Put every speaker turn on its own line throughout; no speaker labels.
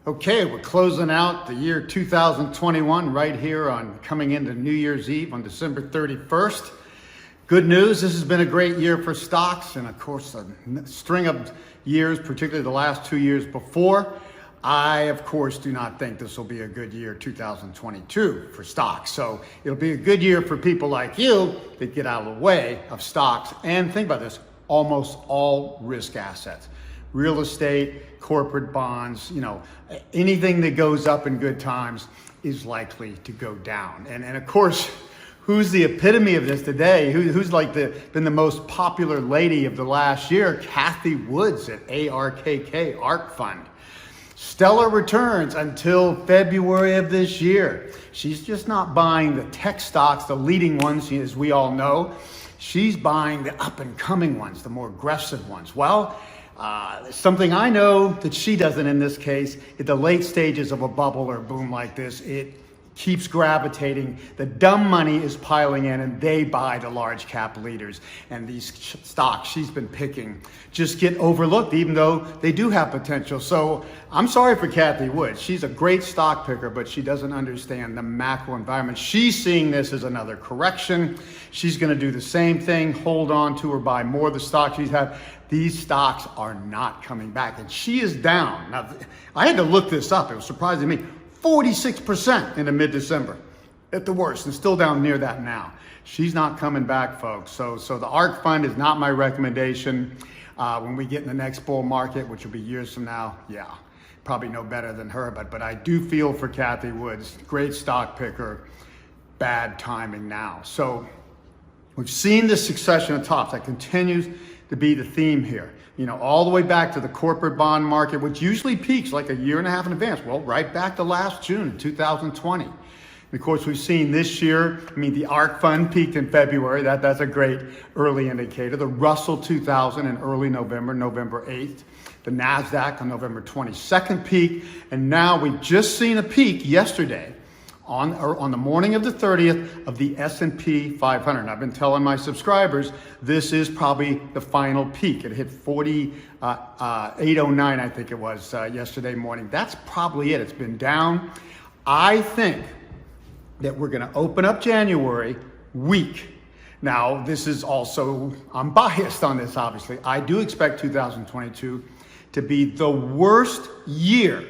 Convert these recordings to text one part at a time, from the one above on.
Okay, we're closing out the year 2021 right here on coming into New Year's Eve on December 31st. Good news, this has been a great year for stocks and of course a string of years, particularly the last 2 years before. I, of course, do not think this will be a good year 2022 for stocks. So it'll be a good year for people like you that get out of the way of stocks and think about this, almost all risk assets. Real estate, corporate bonds, anything that goes up in good times is likely to go down. And of course, who's the epitome of this today? Who's been the most popular lady of the last year? Cathie Woods at ARKK, ARK Fund. Stellar returns until February of this year. She's just not buying the tech stocks, the leading ones, as we all know. She's buying the up and coming ones, the more aggressive ones. Well, something I know that she doesn't in this case, at the late stages of a bubble or boom like this, it keeps gravitating. The dumb money is piling in and they buy the large cap leaders. And these stocks she's been picking just get overlooked even though they do have potential. So I'm sorry for Cathie Woods. She's a great stock picker, but she doesn't understand the macro environment. She's seeing this as another correction. She's going to do the same thing, hold on to or buy more of the stocks she's had. These stocks are not coming back and she is down. Now, I had to look this up. It was surprising to me. 46% into mid-December at the worst, and still down near that now. She's not coming back, folks. So the ARK Fund is not my recommendation. When we get in the next bull market, which will be years from now, yeah, probably no better than her, but I do feel for Cathie Woods, great stock picker, bad timing now. So we've seen this succession of tops that continues to be the theme here. All the way back to the corporate bond market, which usually peaks like a year and a half in advance. Well, right back to last June, 2020. And of course, we've seen this year, the ARK Fund peaked in February. That's a great early indicator. The Russell 2000 in early November, November 8th. The NASDAQ on November 22nd peak. And now we've just seen a peak yesterday on the morning of the 30th of the S&P 500. And I've been telling my subscribers, this is probably the final peak. It hit 809, I think it was, yesterday morning. That's probably it. It's been down. I think that we're going to open up January weak. Now, this is also, I'm biased on this, obviously. I do expect 2022 to be the worst year,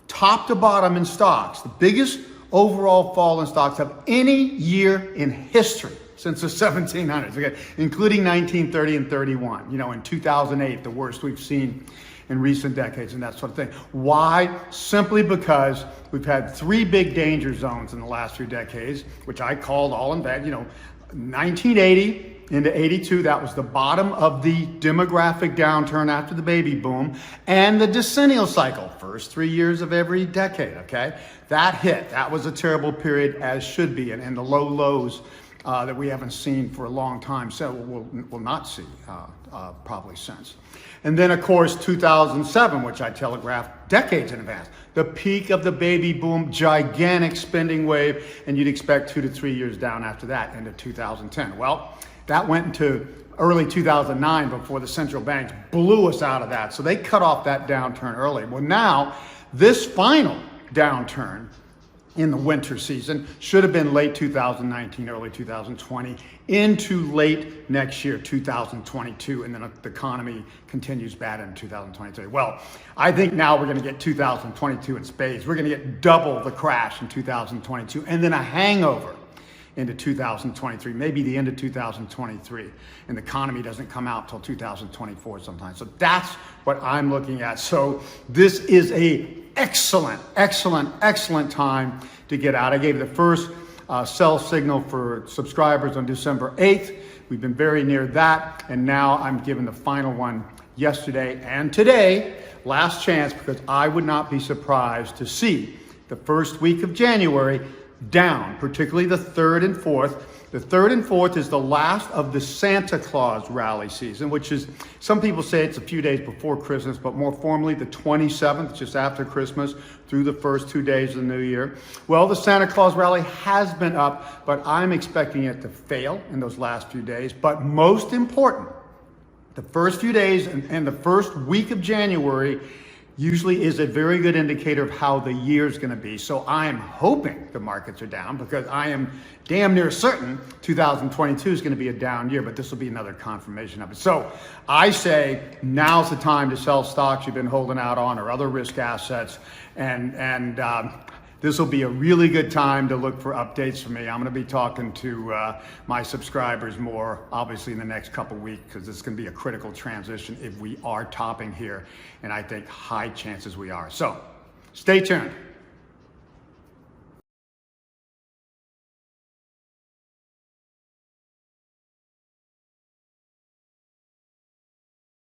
top to bottom in stocks, the biggest overall fall in stocks of any year in history since the 1700s, okay, including 1930 and 31. In 2008, the worst we've seen in recent decades and that sort of thing. Why? Simply because we've had three big danger zones in the last few decades, which I called all in bad. 1980 into 82, that was the bottom of the demographic downturn after the baby boom, and the decennial cycle, first 3 years of every decade, okay? That hit. That was a terrible period, as should be, and the low lows that we haven't seen for a long time, so we'll not see probably since. And then, of course, 2007, which I telegraphed decades in advance, the peak of the baby boom, gigantic spending wave, and you'd expect 2 to 3 years down after that into 2010. Well, that went into early 2009 before the central banks blew us out of that. So they cut off that downturn early. Well, now this final downturn in the winter season should have been late 2019, early 2020, into late next year, 2022, and then the economy continues bad in 2023. Well, I think now we're going to get 2022 in spades. We're going to get double the crash in 2022, and then a hangover into 2023, maybe the end of 2023, and the economy doesn't come out till 2024 sometimes. So that's what I'm looking at. So this is a excellent time to get out. I gave the first sell signal for subscribers on December 8th. We've been very near that, and now I'm giving the final one yesterday and today, last chance, because I would not be surprised to see the first week of January down, particularly the 3rd and 4th. The 3rd and 4th is the last of the Santa Claus rally season, which is, some people say it's a few days before Christmas, but more formally the 27th, just after Christmas, through the first 2 days of the new year. Well, the Santa Claus rally has been up, but I'm expecting it to fail in those last few days. But most important, the first few days and the first week of January usually is a very good indicator of how the year's going to be. So I am hoping the markets are down because I am damn near certain 2022 is going to be a down year, but this will be another confirmation of it. So I say now's the time to sell stocks you've been holding out on or other risk assets, and this will be a really good time to look for updates from me. I'm going to be talking to my subscribers more, obviously, in the next couple weeks, because this is going to be a critical transition if we are topping here, and I think high chances we are. So stay tuned.